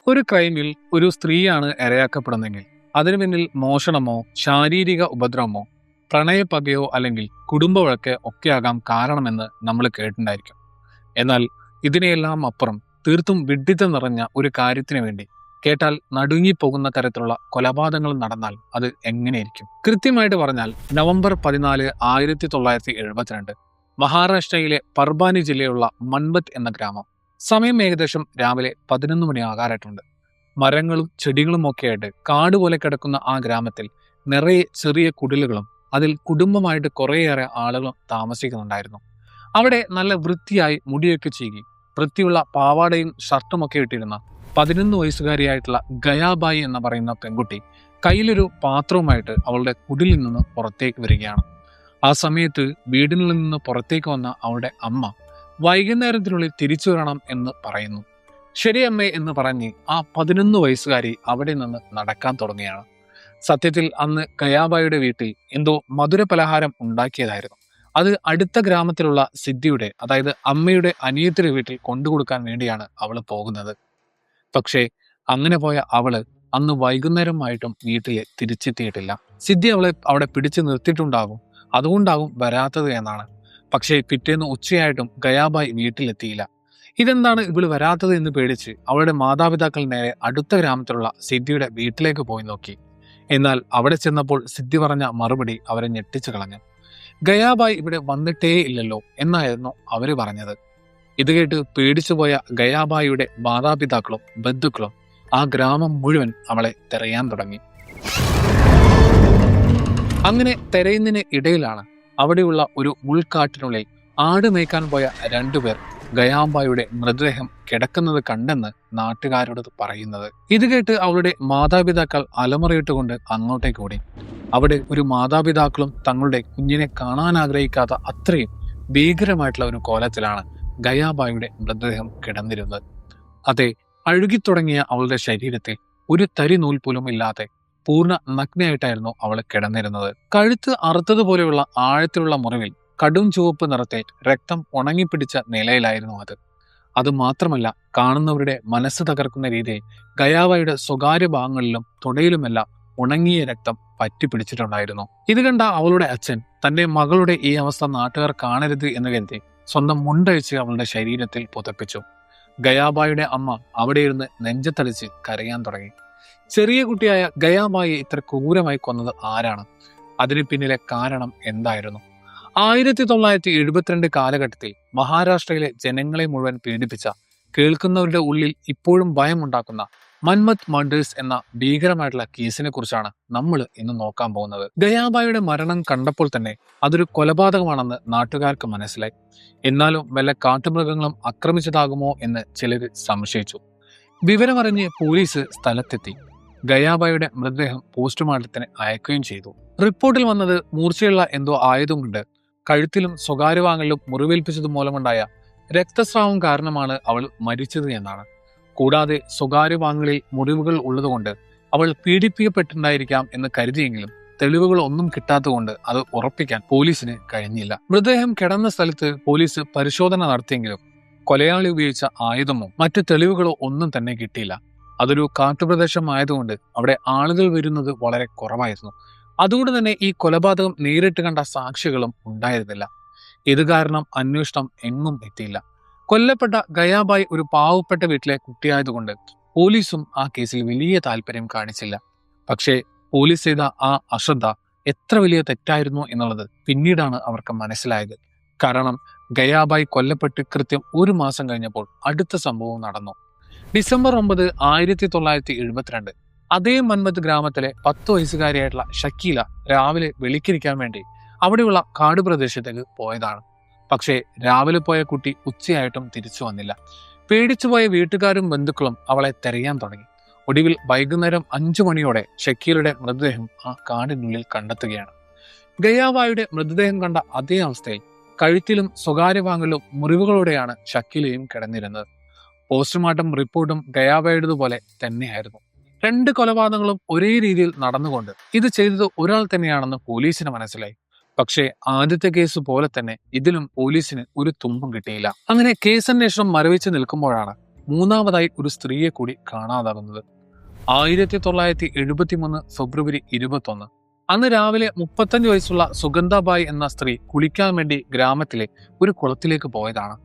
ഒരു ക്രൈമിൽ ഒരു സ്ത്രീയാണ് ഇരയാക്കപ്പെടുന്നതെങ്കിൽ അതിനു പിന്നിൽ മോഷണമോ ശാരീരിക ഉപദ്രവമോ പ്രണയപ്പകയോ അല്ലെങ്കിൽ കുടുംബ വഴക്ക് ഒക്കെയാകാം കാരണമെന്ന് നമ്മൾ കേട്ടിട്ടുണ്ടായിരിക്കും. എന്നാൽ ഇതിനെയെല്ലാം അപ്പുറം തീർത്തും വിഡ്ഢിത്തം നിറഞ്ഞ ഒരു കാര്യത്തിന് വേണ്ടി കേട്ടാൽ നടുങ്ങിപ്പോകുന്ന തരത്തിലുള്ള കൊലപാതകങ്ങൾ നടന്നാൽ അത് എങ്ങനെയായിരിക്കും? കൃത്യമായിട്ട് പറഞ്ഞാൽ നവംബർ 14, 1972 മഹാരാഷ്ട്രയിലെ പർബാനി ജില്ലയിലുള്ള മൻബത്ത് എന്ന ഗ്രാമം. സമയം ഏകദേശം രാവിലെ 11 മണി ആകാറായിട്ടുണ്ട്. മരങ്ങളും ചെടികളും ഒക്കെയായിട്ട് കാട് പോലെ കിടക്കുന്ന ആ ഗ്രാമത്തിൽ നിറയെ ചെറിയ കുടിലുകളും അതിൽ കുടുംബമായിട്ട് കുറേയേറെ ആളുകളും താമസിക്കുന്നുണ്ടായിരുന്നു. അവിടെ നല്ല വൃത്തിയായി മുടിയൊക്കെ ചീകി വൃത്തിയുള്ള പാവാടയും ഷർട്ടും ഒക്കെ ഇട്ടിരുന്ന 11 വയസ്സുകാരിയായിട്ടുള്ള ഗയാബായി എന്ന് പറയുന്ന പെൺകുട്ടി കയ്യിലൊരു പാത്രവുമായിട്ട് അവളുടെ കുടിലിൽ നിന്ന് പുറത്തേക്ക് വരികയാണ്. ആ സമയത്ത് വീടിനുള്ളിൽ നിന്ന് പുറത്തേക്ക് വന്ന അവളുടെ അമ്മ വൈകുന്നേരത്തിനുള്ളിൽ തിരിച്ചു വരണം എന്ന് പറയുന്നു. ശരിയമ്മേ എന്ന് പറഞ്ഞ് ആ 11 വയസ്സുകാരി അവിടെ നിന്ന് നടക്കാൻ തുടങ്ങുകയാണ്. സത്യത്തിൽ അന്ന് ഗയാബായിയുടെ വീട്ടിൽ എന്തോ മധുര പലഹാരം ഉണ്ടാക്കിയതായിരുന്നു. അത് അടുത്ത ഗ്രാമത്തിലുള്ള സിദ്ധിയുടെ, അതായത് അമ്മയുടെ അനിയത്തിയുടെ വീട്ടിൽ കൊണ്ടുകൊടുക്കാൻ വേണ്ടിയാണ് അവൾ പോകുന്നത്. പക്ഷേ അങ്ങനെ പോയ അവള് അന്ന് വൈകുന്നേരമായിട്ടും വീട്ടിൽ തിരിച്ചെത്തിയിട്ടില്ല. സിദ്ധി അവളെ അവിടെ പിടിച്ചു നിർത്തിയിട്ടുണ്ടാകും, അതുകൊണ്ടാകും വരാത്തത് എന്നാണ്. പക്ഷേ പിറ്റേന്ന് ഉച്ചയായിട്ടും ഗയാബായി വീട്ടിലെത്തിയില്ല. ഇതെന്താണ് ഇവള് വരാത്തത് എന്ന് പേടിച്ച് അവളുടെ മാതാപിതാക്കൾ നേരെ അടുത്ത ഗ്രാമത്തിലുള്ള സിദ്ധിയുടെ വീട്ടിലേക്ക് പോയി നോക്കി. എന്നാൽ അവിടെ ചെന്നപ്പോൾ സിദ്ധി പറഞ്ഞ മറുപടി അവരെ ഞെട്ടിച്ചു കളഞ്ഞു. ഗയാബായി ഇവിടെ വന്നിട്ടേ ഇല്ലല്ലോ എന്നായിരുന്നു അവര് പറഞ്ഞത്. ഇത് കേട്ട് പേടിച്ചുപോയ ഗയാബായിയുടെ മാതാപിതാക്കളും ബന്ധുക്കളും ആ ഗ്രാമം മുഴുവൻ അവളെ തെരയാൻ തുടങ്ങി. അങ്ങനെ തെരയുന്നതിന് ഇടയിലാണ് അവിടെയുള്ള ഒരു ഉൾക്കാട്ടിനുള്ളിൽ ആട് മേയ്ക്കാൻ പോയ 2 പേർ ഗയാബായിയുടെ മൃതദേഹം കിടക്കുന്നത് കണ്ടെന്ന് നാട്ടുകാരോട് പറയുന്നത്. ഇത് കേട്ട് അവളുടെ മാതാപിതാക്കൾ അലമുറയിട്ടുകൊണ്ട് അങ്ങോട്ടേക്ക് ഓടി. അവിടെ ഒരു മാതാപിതാക്കളും തങ്ങളുടെ കുഞ്ഞിനെ കാണാൻ ആഗ്രഹിക്കാത്ത അത്രയും ഭീകരമായിട്ടുള്ള ഒരു കോലത്തിലാണ് ഗയാബായിയുടെ മൃതദേഹം കിടന്നിരുന്നത്. അതെ, അഴുകിത്തുടങ്ങിയ അവളുടെ ശരീരത്തിൽ ഒരു തരി നൂൽ പോലും ഇല്ലാതെ പൂർണ്ണ നഗ്നയായിട്ടായിരുന്നു അവൾ കിടന്നിരുന്നത്. കഴുത്ത് അറുത്തതുപോലെയുള്ള ആഴത്തിലുള്ള മുറിവിൽ കടും ചുവപ്പ് നിറത്തെ രക്തം ഉണങ്ങിപ്പിടിച്ച നിലയിലായിരുന്നു അത്. അത് മാത്രമല്ല, കാണുന്നവരുടെ മനസ്സ് തകർക്കുന്ന രീതിയിൽ ഗയാബായിയുടെ സ്വകാര്യ ഭാഗങ്ങളിലും തുടയിലുമെല്ലാം ഉണങ്ങിയ രക്തം പറ്റിപ്പിടിച്ചിട്ടുണ്ടായിരുന്നു. ഇത് കണ്ട അവളുടെ അച്ഛൻ തന്റെ മകളുടെ ഈ അവസ്ഥ നാട്ടുകാർ കാണരുത് എന്ന് കരുതി സ്വന്തം മുണ്ടഴിച്ച് അവളുടെ ശരീരത്തിൽ പുതപ്പിച്ചു. ഗയാബായിയുടെ അമ്മ അവിടെ ഇരുന്ന് നെഞ്ചത്തടിച്ച് കരയാൻ തുടങ്ങി. ചെറിയ കുട്ടിയായ ഗയാബായി ഇത്ര ക്രൂരമായി കൊന്നത് ആരാണ്? അതിന് പിന്നിലെ കാരണം എന്തായിരുന്നു? 1972 കാലഘട്ടത്തിൽ മഹാരാഷ്ട്രയിലെ ജനങ്ങളെ മുഴുവൻ പീഡിപ്പിച്ച, കേൾക്കുന്നവരുടെ ഉള്ളിൽ ഇപ്പോഴും ഭയമുണ്ടാക്കുന്ന മൻമത്ത് മർഡേഴ്സ് എന്ന ഭീകരമായിട്ടുള്ള കേസിനെ കുറിച്ചാണ് നമ്മൾ ഇന്ന് നോക്കാൻ പോകുന്നത്. ഗയാബായിയുടെ മരണം കണ്ടപ്പോൾ തന്നെ അതൊരു കൊലപാതകമാണെന്ന് നാട്ടുകാർക്ക് മനസ്സിലായി. എന്നാലും വല്ല കാട്ടുമൃഗങ്ങളും ആക്രമിച്ചതാകുമോ എന്ന് ചിലർ സംശയിച്ചു. വിവരമറിഞ്ഞ് പോലീസ് സ്ഥലത്തെത്തി ഗയാബായിയുടെ മൃതദേഹം പോസ്റ്റ്മോർട്ടത്തിന് അയക്കുകയും ചെയ്തു. റിപ്പോർട്ടിൽ വന്നത് മൂർച്ചയുള്ള എന്തോ ആയതുകൊണ്ട് കഴുത്തിലും സ്വകാര്യവാങ്ങലിലും മുറിവേൽപ്പിച്ചത് മൂലമുണ്ടായ രക്തസ്രാവം കാരണമാണ് അവൾ മരിച്ചത് എന്നാണ്. കൂടാതെ സ്വകാര്യവാങ്ങലിൽ മുറിവുകൾ ഉള്ളതുകൊണ്ട് അവൾ പീഡിപ്പിക്കപ്പെട്ടിട്ടുണ്ടായിരിക്കാം എന്ന് കരുതിയെങ്കിലും തെളിവുകൾ ഒന്നും കിട്ടാത്തതുകൊണ്ട് അത് ഉറപ്പിക്കാൻ പോലീസിന് കഴിഞ്ഞില്ല. മൃതദേഹം കിടന്ന സ്ഥലത്ത് പോലീസ് പരിശോധന നടത്തിയെങ്കിലും കൊലയാളി ഉപയോഗിച്ച ആയുധമോ മറ്റു തെളിവുകളോ ഒന്നും തന്നെ കിട്ടിയില്ല. അതൊരു കാട്ടുപ്രദേശമായതുകൊണ്ട് അവിടെ ആളുകൾ വരുന്നത് വളരെ കുറവായിരുന്നു. അതുകൊണ്ട് തന്നെ ഈ കൊലപാതകം നേരിട്ട് കണ്ട സാക്ഷികളും ഉണ്ടായിരുന്നില്ല. ഇത് കാരണം അന്വേഷണം എങ്ങും എത്തിയില്ല. കൊല്ലപ്പെട്ട ഗയാബായി ഒരു പാവപ്പെട്ട വീട്ടിലെ കുട്ടിയായതുകൊണ്ട് പോലീസും ആ കേസിൽ വലിയ താല്പര്യം കാണിച്ചില്ല. പക്ഷേ പോലീസ് ചെയ്ത ആ അശ്രദ്ധ എത്ര വലിയ തെറ്റായിരുന്നു എന്നുള്ളത് പിന്നീടാണ് അവർക്ക് മനസ്സിലായത്. കാരണം ഗയാബായി കൊല്ലപ്പെട്ട് കൃത്യം 1 മാസം കഴിഞ്ഞപ്പോൾ അടുത്ത സംഭവം നടന്നു. ഡിസംബർ 9, 1972 അതേ മൻമത്ത് ഗ്രാമത്തിലെ 10 വയസ്സുകാരിയായിട്ടുള്ള ഷക്കീല രാവിലെ വെളിക്കിരിക്കാൻ വേണ്ടി അവിടെയുള്ള കാട് പ്രദേശത്തേക്ക് പോയതാണ്. പക്ഷേ രാവിലെ പോയ കുട്ടി ഉച്ചയായിട്ടും തിരിച്ചു വന്നില്ല. പേടിച്ചുപോയ വീട്ടുകാരും ബന്ധുക്കളും അവളെ തെരയാൻ തുടങ്ങി. ഒടുവിൽ വൈകുന്നേരം 5 മണിയോടെ ഷക്കീലയുടെ മൃതദേഹം ആ കാടിനുള്ളിൽ കണ്ടെത്തുകയാണ്. ഗയാബായിയുടെ മൃതദേഹം കണ്ട അതേ അവസ്ഥയിൽ കഴുത്തിലും സ്വകാര്യവാങ്ങലിലും മുറിവുകളോടെയാണ് ഷക്കീലയും കിടന്നിരുന്നത്. പോസ്റ്റ്മോർട്ടം റിപ്പോർട്ടും ഗയാബായുടേതുപോലെ തന്നെയായിരുന്നു. 2 കൊലപാതകങ്ങളും ഒരേ രീതിയിൽ നടന്നുകൊണ്ട് ഇത് ചെയ്തത് ഒരാൾ തന്നെയാണെന്ന് പോലീസിന് മനസ്സിലായി. പക്ഷേ ആദ്യത്തെ കേസ് പോലെ തന്നെ ഇതിലും പോലീസിന് ഒരു തുമ്പും കിട്ടിയില്ല. അങ്ങനെ കേസന്വേഷണം മരവിച്ച് നിൽക്കുമ്പോഴാണ് മൂന്നാമതായി ഒരു സ്ത്രീയെ കൂടി കാണാതാകുന്നത്. 1973 ഫെബ്രുവരി 21. അന്ന് രാവിലെ 35 വയസ്സുള്ള സുഗന്ധാബായി എന്ന സ്ത്രീ കുളിക്കാൻ വേണ്ടി ഗ്രാമത്തിലെ ഒരു കുളത്തിലേക്ക് പോയതാണ്.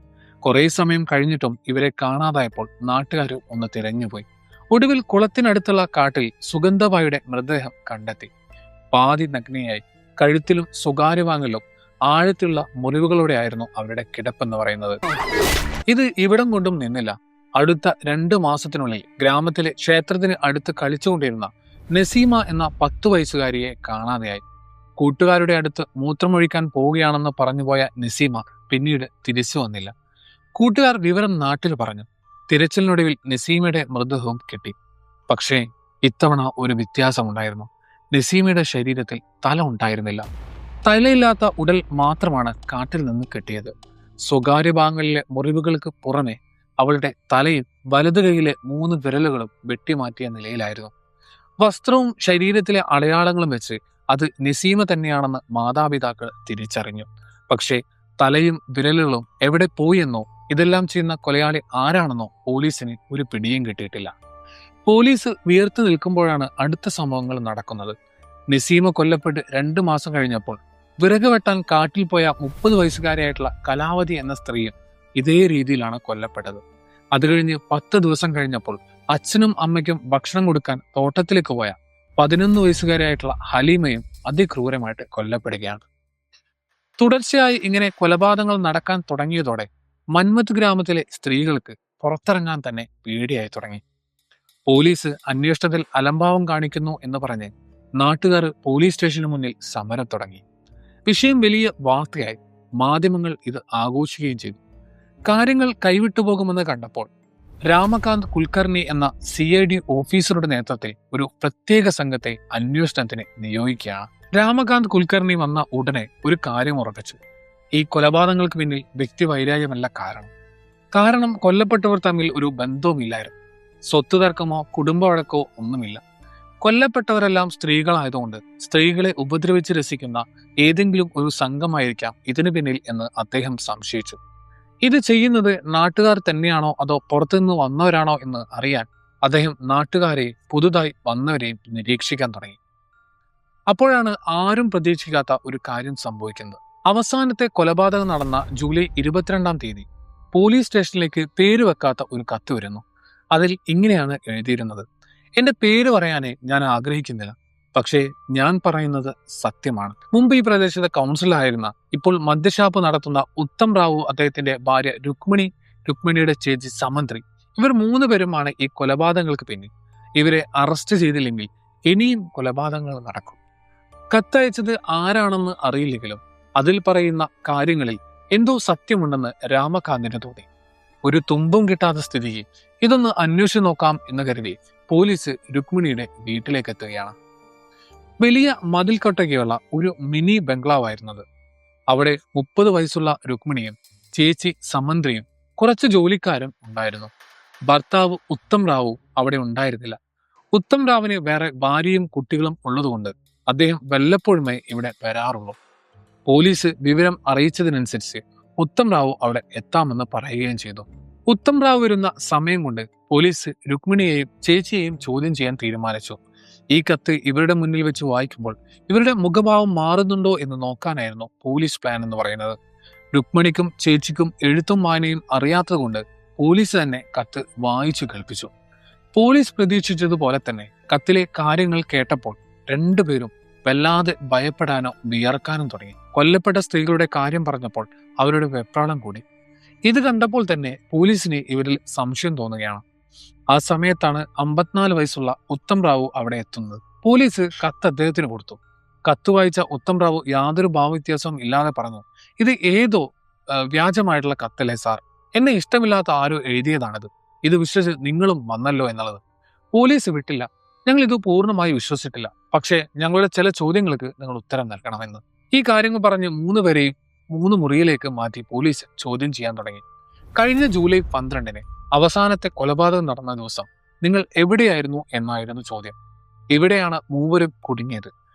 കുറെ സമയം കഴിഞ്ഞിട്ടും ഇവരെ കാണാതായപ്പോൾ നാട്ടുകാർ ഒന്ന് തിരഞ്ഞുപോയി. ഒടുവിൽ കുളത്തിനടുത്തുള്ള കാട്ടിൽ സുഗന്ധാബായിയുടെ മൃതദേഹം കണ്ടെത്തി. പാതി നഗ്നയായി, കഴുത്തിലും സ്വകാര്യവാങ്ങലും ആഴത്തിലുള്ള മുറിവുകളോടെയായിരുന്നു അവരുടെ കിടപ്പെന്ന് പറയുന്നത്. ഇത് ഇവിടം കൊണ്ടും നിന്നില്ല. അടുത്ത 2 മാസത്തിനുള്ളിൽ ഗ്രാമത്തിലെ ക്ഷേത്രത്തിന് അടുത്ത് കളിച്ചുകൊണ്ടിരുന്ന നസീമ എന്ന 10 വയസ്സുകാരിയെ കാണാതെയായി. കൂട്ടുകാരുടെ അടുത്ത് മൂത്രമൊഴിക്കാൻ പോവുകയാണെന്ന് പറഞ്ഞുപോയ നസീമ പിന്നീട് തിരിച്ചു വന്നില്ല. കൂട്ടുകാർ വിവരം നാട്ടിൽ പറഞ്ഞു. തിരച്ചിലിനൊടുവിൽ നസീമയുടെ മൃതദേഹവും കിട്ടി. പക്ഷേ ഇത്തവണ ഒരു വ്യത്യാസമുണ്ടായിരുന്നു. നസീമയുടെ ശരീരത്തിൽ തല ഉണ്ടായിരുന്നില്ല. തലയില്ലാത്ത ഉടൽ മാത്രമാണ് കാട്ടിൽ നിന്ന് കിട്ടിയത്. സ്വകാര്യ ഭാഗങ്ങളിലെ മുറിവുകൾക്ക് പുറമെ അവളുടെ തലയും വലതു കൈയിലെ 3 വിരലുകളും വെട്ടിമാറ്റിയ നിലയിലായിരുന്നു. വസ്ത്രവും ശരീരത്തിലെ അടയാളങ്ങളും വെച്ച് അത് നസീമ തന്നെയാണെന്ന് മാതാപിതാക്കൾ തിരിച്ചറിഞ്ഞു. പക്ഷേ തലയും വിരലുകളും എവിടെ പോയെന്നോ ഇതെല്ലാം ചെയ്യുന്ന കൊലയാളി ആരാണെന്നോ പോലീസിന് ഒരു പിടിയും കിട്ടിയിട്ടില്ല. പോലീസ് വിയർത്തു നിൽക്കുമ്പോഴാണ് അടുത്ത സംഭവങ്ങൾ നടക്കുന്നത്. നസീമ കൊല്ലപ്പെട്ട് 2 മാസം കഴിഞ്ഞപ്പോൾ വിറക് വെട്ടാൻ കാട്ടിൽ പോയ 30 വയസ്സുകാരിയായിട്ടുള്ള കലാവതി എന്ന സ്ത്രീയും ഇതേ രീതിയിലാണ് കൊല്ലപ്പെട്ടത്. അത് കഴിഞ്ഞ് 10 ദിവസം കഴിഞ്ഞപ്പോൾ അച്ഛനും അമ്മയ്ക്കും ഭക്ഷണം കൊടുക്കാൻ തോട്ടത്തിലേക്ക് പോയ 11 വയസ്സുകാരിയായിട്ടുള്ള ഹലീമയും അതിക്രൂരമായിട്ട് കൊല്ലപ്പെടുകയാണ്. തുടർച്ചയായി ഇങ്ങനെ കൊലപാതകങ്ങൾ നടക്കാൻ തുടങ്ങിയതോടെ മന്മത്ത് ഗ്രാമത്തിലെ സ്ത്രീകൾക്ക് പുറത്തിറങ്ങാൻ തന്നെ പേടിയായി തുടങ്ങി. പോലീസ് അന്വേഷണത്തിൽ അലംഭാവം കാണിക്കുന്നു എന്ന് പറഞ്ഞ് നാട്ടുകാർ പോലീസ് സ്റ്റേഷന് മുന്നിൽ സമരം തുടങ്ങി. വിഷയം വലിയ വാർത്തയായി. മാധ്യമങ്ങൾ ഇത് ആഘോഷിക്കുകയും ചെയ്തു. കാര്യങ്ങൾ കൈവിട്ടുപോകുമെന്ന് കണ്ടപ്പോൾ രാമകാന്ത് കുൽക്കർണി എന്ന CID ഓഫീസറുടെ നേതൃത്വത്തിൽ ഒരു പ്രത്യേക സംഘത്തെ അന്വേഷണത്തിന് നിയോഗിക്കുകയാണ്. രാമകാന്ത് കുൽക്കർണി വന്ന ഉടനെ ഒരു കാര്യം ഉറപ്പിച്ചു. ഈ കൊലപാതകങ്ങൾക്ക് പിന്നിൽ വ്യക്തിവൈരാഗ്യമല്ല കാരണം കൊല്ലപ്പെട്ടവർ തമ്മിൽ ഒരു ബന്ധവുമില്ലായിരുന്നു. സ്വത്ത് തർക്കമോ കുടുംബ വഴക്കോ ഒന്നുമില്ല. കൊല്ലപ്പെട്ടവരെല്ലാം സ്ത്രീകളായതുകൊണ്ട് സ്ത്രീകളെ ഉപദ്രവിച്ച് രസിക്കുന്ന ഏതെങ്കിലും ഒരു സംഘമായിരിക്കാം ഇതിനു പിന്നിൽ എന്ന് അദ്ദേഹം സംശയിച്ചു. ഇത് ചെയ്യുന്നത് നാട്ടുകാർ തന്നെയാണോ അതോ പുറത്തുനിന്ന് വന്നവരാണോ എന്ന് അറിയാൻ അദ്ദേഹം നാട്ടുകാരെയും പുതുതായി വന്നവരെയും നിരീക്ഷിക്കാൻ തുടങ്ങി. അപ്പോഴാണ് ആരും പ്രതീക്ഷിക്കാത്ത ഒരു കാര്യം സംഭവിക്കുന്നത്. അവസാനത്തെ കൊലപാതകം നടന്ന ജൂലൈ 22-ാം തീയതി പോലീസ് സ്റ്റേഷനിലേക്ക് പേര് വെക്കാത്ത ഒരു കത്ത് വരുന്നു. അതിൽ ഇങ്ങനെയാണ് എഴുതിയിരുന്നത്: എന്റെ പേര് പറയാനേ ഞാൻ ആഗ്രഹിക്കുന്നില്ല, പക്ഷേ ഞാൻ പറയുന്നത് സത്യമാണ്. മുമ്പ് ഈ പ്രദേശത്തെ കൗൺസിലറായിരുന്ന, ഇപ്പോൾ മദ്യഷാപ്പ് നടത്തുന്ന ഉത്തം റാവു, അദ്ദേഹത്തിന്റെ ഭാര്യ രുക്മിണിയുടെ ചേച്ചി സമന്ത്രി, ഇവർ 3 പേരുമാണ് ഈ കൊലപാതകങ്ങൾക്ക് പിന്നിൽ. ഇവരെ അറസ്റ്റ് ചെയ്തില്ലെങ്കിൽ ഇനിയും കൊലപാതകങ്ങൾ നടക്കും. കത്തയച്ചത് ആരാണെന്ന് അറിയില്ലെങ്കിലും അതിൽ പറയുന്ന കാര്യങ്ങളിൽ എന്തോ സത്യമുണ്ടെന്ന് രാമകാന്തിന് തോന്നി. ഒരു തുമ്പും കിട്ടാത്ത സ്ഥിതിക്ക് ഇതൊന്ന് അന്വേഷിച്ചു നോക്കാം എന്ന് കരുതി പോലീസ് രുക്മിണിയുടെ വീട്ടിലേക്ക് എത്തുകയാണ്. വലിയ മതിൽക്കൊട്ടയ്ക്കുള്ള ഒരു മിനി ബംഗ്ലാവായിരുന്നത്. അവിടെ 30 വയസ്സുള്ള രുക്മിണിയും ചേച്ചി സമന്ത്രിയും കുറച്ച് ജോലിക്കാരും ഉണ്ടായിരുന്നു. ഭർത്താവ് ഉത്തം റാവു അവിടെ ഉണ്ടായിരുന്നില്ല. ഉത്തം റാവിന് വേറെ ഭാര്യയും കുട്ടികളും ഉള്ളതുകൊണ്ട് അദ്ദേഹം വല്ലപ്പോഴുമേ ഇവിടെ വരാറുള്ളൂ. പോലീസ് വിവരം അറിയിച്ചതിനനുസരിച്ച് ഉത്തം റാവു അവിടെ എത്താമെന്ന് പറയുകയും ചെയ്തു. ഉത്തം റാവു വരുന്ന സമയം കൊണ്ട് പോലീസ് രുക്മിണിയെയും ചേച്ചിയെയും ചോദ്യം ചെയ്യാൻ തീരുമാനിച്ചു. ഈ കത്ത് ഇവരുടെ മുന്നിൽ വെച്ച് വായിക്കുമ്പോൾ ഇവരുടെ മുഖഭാവം മാറുന്നുണ്ടോ എന്ന് നോക്കാനായിരുന്നു പോലീസ് പ്ലാൻ എന്ന് പറയുന്നത്. രുക്മിണിക്കും ചേച്ചിക്കും എഴുത്തും വായനയും അറിയാത്തത് കൊണ്ട് പോലീസ് തന്നെ കത്ത് വായിച്ചു കേൾപ്പിച്ചു. പോലീസ് പ്രതീക്ഷിച്ചതുപോലെ തന്നെ കത്തിലെ കാര്യങ്ങൾ കേട്ടപ്പോൾ 2 പേരും വല്ലാതെ ഭയപ്പെടാനോ വിയർക്കാനും തുടങ്ങി. കൊല്ലപ്പെട്ട സ്ത്രീകളുടെ കാര്യം പറഞ്ഞപ്പോൾ അവരുടെ വെപ്രാളം കൂടി. ഇത് കണ്ടപ്പോൾ തന്നെ പോലീസിന് ഇവരിൽ സംശയം തോന്നുകയാണ്. ആ സമയത്താണ് 54 വയസ്സുള്ള ഉത്തം റാവു അവിടെ എത്തുന്നത്. പോലീസ് കത്ത് അദ്ദേഹത്തിന് കൊടുത്തു. കത്ത് വായിച്ച ഉത്തം റാവു യാതൊരു ഭാവവ്യത്യാസവും ഇല്ലാതെ പറഞ്ഞു: ഇത് ഏതോ വ്യാജമായിട്ടുള്ള കത്തല്ലേ സാർ, എന്നെ ഇഷ്ടമില്ലാത്ത ആരോ എഴുതിയതാണിത്. ഇത് വിശ്വസിച്ച് നിങ്ങളും വന്നല്ലോ എന്നുള്ളത്. പോലീസ് വിട്ടില്ല. ഞങ്ങൾ ഇത് പൂർണ്ണമായി വിശ്വസിച്ചിട്ടില്ല, പക്ഷേ ഞങ്ങളുടെ ചില ചോദ്യങ്ങൾക്ക് നിങ്ങൾ ഉത്തരം നൽകണമെന്ന്. ഈ കാര്യങ്ങൾ പറഞ്ഞ് 3 പേരെയും 3 മുറിയിലേക്ക് മാറ്റി പോലീസ് ചോദ്യം ചെയ്യാൻ തുടങ്ങി. കഴിഞ്ഞ ജൂലൈ 12-ന് അവസാനത്തെ കൊലപാതകം നടന്ന ദിവസം നിങ്ങൾ എവിടെയായിരുന്നു എന്നായിരുന്നു ചോദ്യം. ഇവിടെയാണ് 3 പേരും കുടുങ്ങിയത്.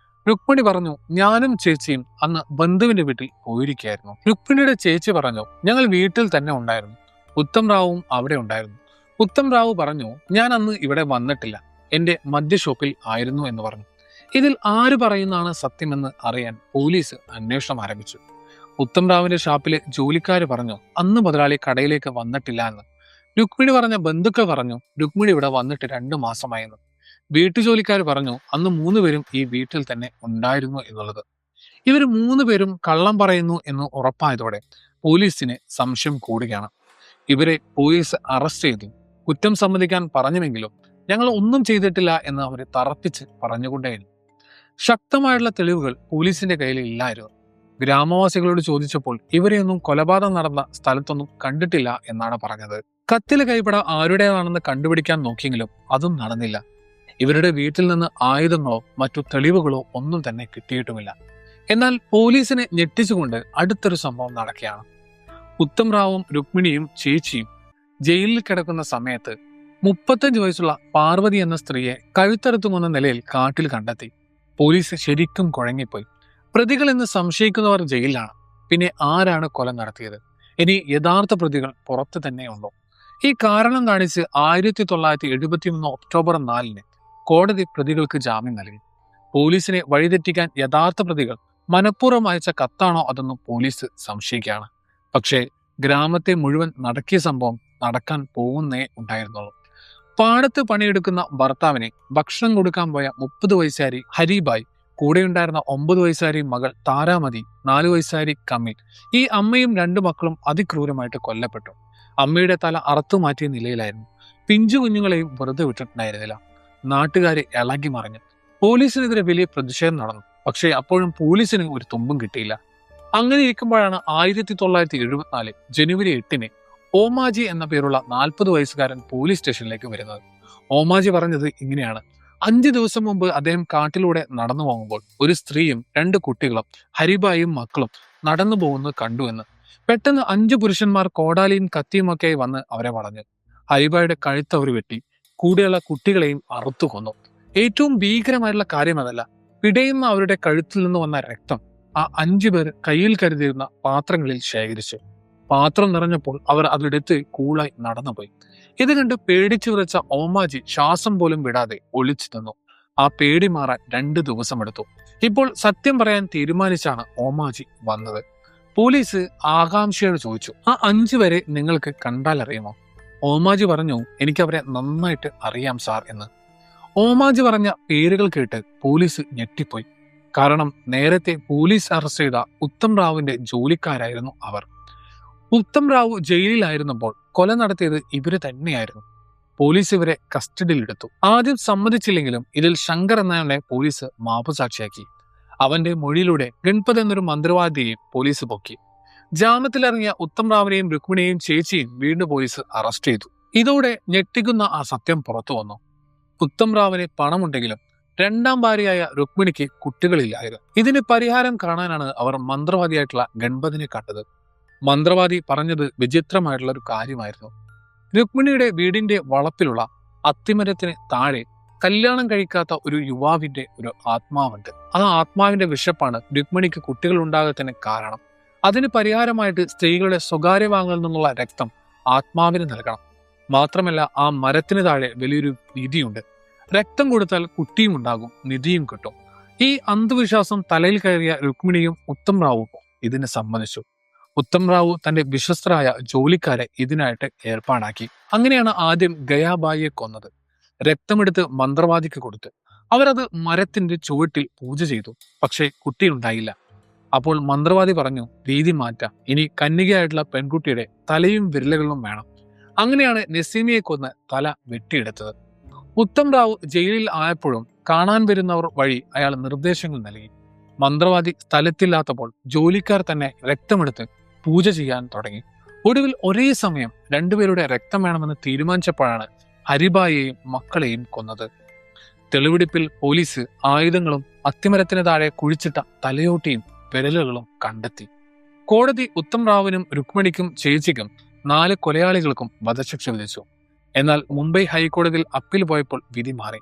രുക്മിണി പറഞ്ഞു, ഞാനും ചേച്ചിയും അന്ന് ബന്ധുവിന്റെ വീട്ടിൽ പോയിരിക്കുകയായിരുന്നു. രുക്മിണിയുടെ ചേച്ചി പറഞ്ഞു, ഞങ്ങൾ വീട്ടിൽ തന്നെ ഉണ്ടായിരുന്നു. ഉത്തം റാവുവും അവിടെ ഉണ്ടായിരുന്നു. ഉത്തം റാവു പറഞ്ഞു, ഞാൻ അന്ന് ഇവിടെ വന്നിട്ടില്ല, എന്റെ മദ്യഷോപ്പിൽ ആയിരുന്നു എന്ന് പറഞ്ഞു. ഇതിൽ ആര് പറയുന്നതാണ് സത്യമെന്ന് അറിയാൻ പോലീസ് അന്വേഷണം ആരംഭിച്ചു. ഉത്തം റാവുവിന്റെ ഷാപ്പിലെ ജോലിക്കാര് പറഞ്ഞു അന്ന് മുതലാളി കടയിലേക്ക് വന്നിട്ടില്ല എന്ന്. രുക്മിണി പറഞ്ഞ ബന്ധുക്കൾ പറഞ്ഞു രുക്മിണി ഇവിടെ വന്നിട്ട് 2 മാസമായെന്ന്. വീട്ടുജോലിക്കാർ പറഞ്ഞു അന്ന് 3 പേരും ഈ വീട്ടിൽ തന്നെ ഉണ്ടായിരുന്നു എന്നുള്ളത്. ഇവർ 3 പേരും കള്ളം പറയുന്നു എന്ന് ഉറപ്പായതോടെ പോലീസിന് സംശയം കൂടുകയാണ്. ഇവരെ പോലീസ് അറസ്റ്റ് ചെയ്തു. കുറ്റം സമ്മതിക്കാൻ പറഞ്ഞുവെങ്കിലും ഞങ്ങൾ ഒന്നും ചെയ്തിട്ടില്ല എന്ന് അവർ തറപ്പിച്ച് പറഞ്ഞുകൊണ്ടേയിരുന്നു. ശക്തമായിട്ടുള്ള തെളിവുകൾ പോലീസിന്റെ കയ്യിൽ ഇല്ലായിരുന്നു. ഗ്രാമവാസികളോട് ചോദിച്ചപ്പോൾ ഇവരെയൊന്നും കൊലപാതകം നടന്ന സ്ഥലത്തൊന്നും കണ്ടിട്ടില്ല എന്നാണ് പറഞ്ഞത്. കത്തിലെ കൈപ്പട ആരുടേതാണെന്ന് കണ്ടുപിടിക്കാൻ നോക്കിയെങ്കിലും അതും നടന്നില്ല. ഇവരുടെ വീട്ടിൽ നിന്ന് ആയുധങ്ങളോ മറ്റു തെളിവുകളോ ഒന്നും തന്നെ കിട്ടിയിട്ടുമില്ല. എന്നാൽ പോലീസിനെ ഞെട്ടിച്ചുകൊണ്ട് അടുത്തൊരു സംഭവം നടക്കുകയാണ്. ഉത്തം റാവും രുക്മിണിയും ചേച്ചിയും ജയിലിൽ കിടക്കുന്ന സമയത്ത് 35 വയസ്സുള്ള പാർവതി എന്ന സ്ത്രീയെ കഴുത്തറുത്തുകൊന്ന നിലയിൽ കാട്ടിൽ കണ്ടെത്തി. പോലീസ് ശരിക്കും കുഴങ്ങിപ്പോയി. പ്രതികൾ എന്ന് സംശയിക്കുന്നവർ ജയിലിലാണ്. പിന്നെ ആരാണ് കൊല നടത്തിയത്? ഇനി യഥാർത്ഥ പ്രതികൾ പുറത്തു തന്നെ ഉണ്ടോ? ഈ കാരണം കാണിച്ച് 1973 ഒക്ടോബർ 4 കോടതി പ്രതികൾക്ക് ജാമ്യം നൽകി. പോലീസിനെ വഴിതെറ്റിക്കാൻ യഥാർത്ഥ പ്രതികൾ മനഃപൂർവ്വം അയച്ച കത്താണോ അതെന്നും പോലീസ് സംശയിക്കുകയാണ്. പക്ഷേ ഗ്രാമത്തെ മുഴുവൻ നടക്കിയ സംഭവം നടക്കാൻ പോകുന്നേ ഉണ്ടായിരുന്നുള്ളൂ. പാടത്ത് പണിയെടുക്കുന്ന ഭർത്താവിനെ ഭക്ഷണം കൊടുക്കാൻ പോയ 30 വയസ്സുകാരി ഹരിബായ്, കൂടെയുണ്ടായിരുന്ന 9 വയസ്സുകാരി മകൾ താരാമതി, 4 വയസ്സുകാരി കമിൽ, ഈ അമ്മയും 2 മക്കളും അതിക്രൂരമായിട്ട് കൊല്ലപ്പെട്ടു. അമ്മയുടെ തല അറുത്തുമാറ്റിയ നിലയിലായിരുന്നു. പിഞ്ചു കുഞ്ഞുങ്ങളെയും വെറുതെ വിട്ടിട്ടുണ്ടായിരുന്നില്ല. നാട്ടുകാരെ ഇളകി മറിഞ്ഞു. പോലീസിനെതിരെ വലിയ പ്രതിഷേധം നടന്നു. പക്ഷേ അപ്പോഴും പോലീസിന് ഒരു തുമ്പും കിട്ടിയില്ല. അങ്ങനെ ഇരിക്കുമ്പോഴാണ് 1974 ജനുവരി 8 ഓമാജി എന്ന പേരുള്ള 40 വയസ്സുകാരൻ പോലീസ് സ്റ്റേഷനിലേക്ക് വരുന്നത്. ഓമാജി പറഞ്ഞത് ഇങ്ങനെയാണ്: 5 ദിവസം മുമ്പ് അദ്ദേഹം കാട്ടിലൂടെ നടന്നു പോകുമ്പോൾ ഒരു സ്ത്രീയും 2 കുട്ടികളും ഹരിബായും മക്കളും നടന്നു പോകുന്നത് കണ്ടുവെന്ന്. പെട്ടെന്ന് 5 പുരുഷന്മാർ കോടാലിയും കത്തിയുമൊക്കെയായി വന്ന് അവരെ വളഞ്ഞു. ഹരിബായുടെ കഴുത്ത് അവർ വെട്ടി. കൂടെയുള്ള കുട്ടികളെയും അറുത്തു കൊന്നു. ഏറ്റവും ഭീകരമായിട്ടുള്ള കാര്യം അതല്ല, പിടയുന്ന അവരുടെ കഴുത്തിൽ നിന്ന് വന്ന രക്തം ആ 5 പേർ കയ്യിൽ കരുതിയിരുന്ന പാത്രങ്ങളിൽ ശേഖരിച്ചു. പാത്രം നിറഞ്ഞപ്പോൾ അവർ അതെടുത്ത് കൂളായി നടന്നുപോയി. ഇത് കണ്ട് പേടിച്ചു വിറച്ച ഓമാജി ശ്വാസം പോലും വിടാതെ ഒളിച്ചു നിന്നു. ആ പേടി മാറാൻ 2 ദിവസം എടുത്തു. ഇപ്പോൾ സത്യം പറയാൻ തീരുമാനിച്ചാണ് ഓമാജി വന്നത്. പോലീസ് ആകാംക്ഷയോട് ചോദിച്ചു, ആ 5 പേരെ നിങ്ങൾക്ക് കണ്ടാൽ അറിയുമോ? ഓമാജി പറഞ്ഞു, എനിക്കവരെ നന്നായിട്ട് അറിയാം സാർ എന്ന്. ഓമാജി പറഞ്ഞ പേരുകൾ കേട്ട് പോലീസ് ഞെട്ടിപ്പോയി. കാരണം നേരത്തെ പോലീസ് അറസ്റ്റ് ചെയ്ത ഉത്തം റാവുവിന്റെ ജോലിക്കാരായിരുന്നു അവർ. ഉത്തം റാവു ജയിലിലായിരുന്നപ്പോൾ കൊല നടത്തിയത് ഇവര് തന്നെയായിരുന്നു. പോലീസ് ഇവരെ കസ്റ്റഡിയിലെടുത്തു. ആദ്യം സമ്മതിച്ചില്ലെങ്കിലും ഇതിൽ ശങ്കർ എന്നയാളെ പോലീസ് മാപ്പുസാക്ഷിയാക്കി. അവന്റെ മൊഴിയിലൂടെ ഗൺപത് എന്നൊരു മന്ത്രവാദിയെയും പോലീസ് പൊക്കി. ജാമ്യത്തിലിറങ്ങിയ ഉത്തം റാവിനെയും രുക്മിണിയെയും ചേച്ചിയും വീണ്ടും പോലീസ് അറസ്റ്റ് ചെയ്തു. ഇതോടെ ഞെട്ടിക്കുന്ന ആ സത്യം പുറത്തു വന്നു. ഉത്തം റാവിന് പണമുണ്ടെങ്കിലും 2ാം ഭാര്യയായ രുക്മിണിക്ക് കുട്ടികളില്ലായിരുന്നു. ഇതിന് പരിഹാരം കാണാനാണ് അവർ മന്ത്രവാദിയായിട്ടുള്ള ഗൺപതിനെ കണ്ടത്. മന്ത്രവാദി പറഞ്ഞത് വിചിത്രമായിട്ടുള്ള ഒരു കാര്യമായിരുന്നു. രുക്മിണിയുടെ വീടിന്റെ വളപ്പിലുള്ള അത്തിമരത്തിന് താഴെ കല്യാണം കഴിക്കാത്ത ഒരു യുവാവിന്റെ ഒരു ആത്മാവുണ്ട്. ആ ആത്മാവിന്റെ വിശപ്പാണ് രുക്മിണിക്ക് കുട്ടികൾ ഉണ്ടാകത്തിന് കാരണം. അതിന് പരിഹാരമായിട്ട് സ്ത്രീകളുടെ സ്വകാര്യ വാങ്ങൽ നിന്നുള്ള രക്തം ആത്മാവിന് നൽകണം. മാത്രമല്ല ആ മരത്തിന് താഴെ വലിയൊരു നിധിയുണ്ട്. രക്തം കൊടുത്താൽ കുട്ടിയും ഉണ്ടാകും, നിധിയും കിട്ടും. ഈ അന്ധവിശ്വാസം തലയിൽ കയറിയ രുക്മിണിയും ഉത്തം റാവും ഇതിന് സമ്മതിച്ചു. ഉത്തം റാവു തന്റെ വിശ്വസ്തരായ ജോലിക്കാരെ ഇതിനായിട്ട് ഏർപ്പാടാക്കി. അങ്ങനെയാണ് ആദ്യം ഗയാബായിയെ കൊന്നത്. രക്തമെടുത്ത് മന്ത്രവാദിക്ക് കൊടുത്ത് അവരത് മരത്തിന്റെ ചുവട്ടിൽ പൂജ ചെയ്തു. പക്ഷേ കുട്ടിയുണ്ടായില്ല. അപ്പോൾ മന്ത്രവാദി പറഞ്ഞു, രീതി മാറ്റാം, ഇനി കന്യകയായിട്ടുള്ള പെൺകുട്ടിയുടെ തലയും വിരലുകളും വേണം. അങ്ങനെയാണ് നസീമിയെ കൊന്ന് തല വെട്ടിയെടുത്തത്. ഉത്തം റാവു ജയിലിൽ ആയപ്പോഴും കാണാൻ വരുന്നവർ വഴി അയാൾ നിർദ്ദേശങ്ങൾ നൽകി. മന്ത്രവാദി സ്ഥലത്തില്ലാത്തപ്പോൾ ജോലിക്കാർ തന്നെ രക്തമെടുത്ത് പൂജ ചെയ്യാൻ തുടങ്ങി. ഒടുവിൽ ഒരേ സമയം 2 പേരുടെ രക്തം വേണമെന്ന് തീരുമാനിച്ചപ്പോഴാണ് ഹരിബായിയെയും മക്കളെയും കൊന്നത്. തെളിവെടുപ്പിൽ പോലീസ് ആയുധങ്ങളും അത്തിമരത്തിന് താഴെ കുഴിച്ചിട്ട തലയോട്ടിയും വിരലുകളും കണ്ടെത്തി. കോടതി ഉത്തം റാവുവിനും രുക്മിണിക്കും ചേച്ചിക്കും 4 കൊലയാളികൾക്കും വധശിക്ഷ വിധിച്ചു. എന്നാൽ മുംബൈ ഹൈക്കോടതിയിൽ അപ്പീൽ പോയപ്പോൾ വിധി മാറി.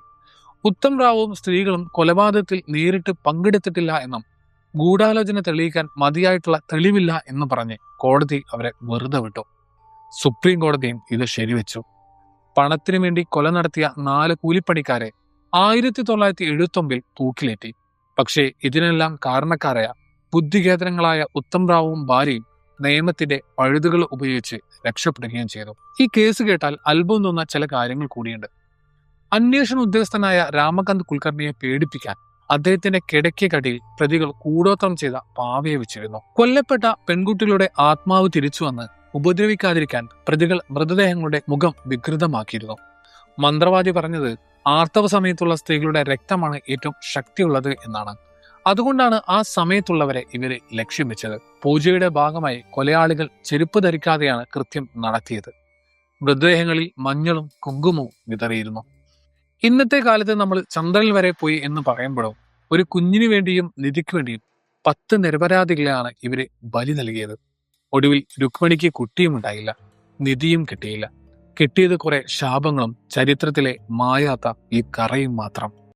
ഉത്തം റാവുവും സ്ത്രീകളും കൊലപാതകത്തിൽ നേരിട്ട് പങ്കെടുത്തിട്ടില്ല എന്നും ഗൂഢാലോചന തെളിയിക്കാൻ മതിയായിട്ടുള്ള തെളിവില്ല എന്ന് പറഞ്ഞ് കോടതി അവരെ വെറുതെ വിട്ടു. സുപ്രീം കോടതിയും ഇത് ശരിവെച്ചു. പണത്തിനു വേണ്ടി കൊല നടത്തിയ 4 കൂലിപ്പണിക്കാരെ 1979 തൂക്കിലേറ്റി. പക്ഷേ ഇതിനെല്ലാം കാരണക്കാരായ ബുദ്ധികേന്ദ്രങ്ങളായ ഉത്തം റാവുവും ഭാര്യയും നിയമത്തിന്റെ പഴുതുകൾ ഉപയോഗിച്ച് രക്ഷപ്പെടുകയും ചെയ്തു. ഈ കേസ് കേട്ടാൽ അത്ഭുതം തോന്നുന്ന ചില കാര്യങ്ങൾ കൂടിയുണ്ട്. അന്വേഷണ ഉദ്യോഗസ്ഥനായ രാമകാന്ത് കുൽക്കർണിയെ പേടിപ്പിക്കാൻ അദ്ദേഹത്തിന്റെ കിടക്കടിയിൽ പ്രതികൾ കൂടോത്രം ചെയ്ത പാവയെ വെച്ചിരുന്നു. കൊല്ലപ്പെട്ട പെൺകുട്ടികളുടെ ആത്മാവ് തിരിച്ചു വന്ന് ഉപദ്രവിക്കാതിരിക്കാൻ പ്രതികൾ മൃതദേഹങ്ങളുടെ മുഖം വികൃതമാക്കിയിരുന്നു. മന്ത്രവാദി പറഞ്ഞത് ആർത്തവ സമയത്തുള്ള സ്ത്രീകളുടെ രക്തമാണ് ഏറ്റവും ശക്തിയുള്ളത് എന്നാണ്. അതുകൊണ്ടാണ് ആ സമയത്തുള്ളവരെ ഇവരെ ലക്ഷ്യം വെച്ചത്. പൂജയുടെ ഭാഗമായി കൊലയാളികൾ ചെരുപ്പ് ധരിക്കാതെയാണ് കൃത്യം നടത്തിയത്. മൃതദേഹങ്ങളിൽ മഞ്ഞളും കുങ്കുമവും വിതറിയിരുന്നു. ഇന്നത്തെ കാലത്ത് നമ്മൾ ചന്ദ്രനിൽ വരെ പോയി എന്ന് പറയുമ്പോഴും ഒരു കുഞ്ഞിനു വേണ്ടിയും നിധിക്ക് വേണ്ടിയും 10 നിരപരാധികളെയാണ് ഇവര് ബലി നൽകിയത്. ഒടുവിൽ രുക്മിണിക്ക് കുട്ടിയും ഉണ്ടായില്ല, നിധിയും കിട്ടിയില്ല. കിട്ടിയത് കുറെ ശാപങ്ങളും ചരിത്രത്തിലെ മായാത്ത ഈ കറയും മാത്രം.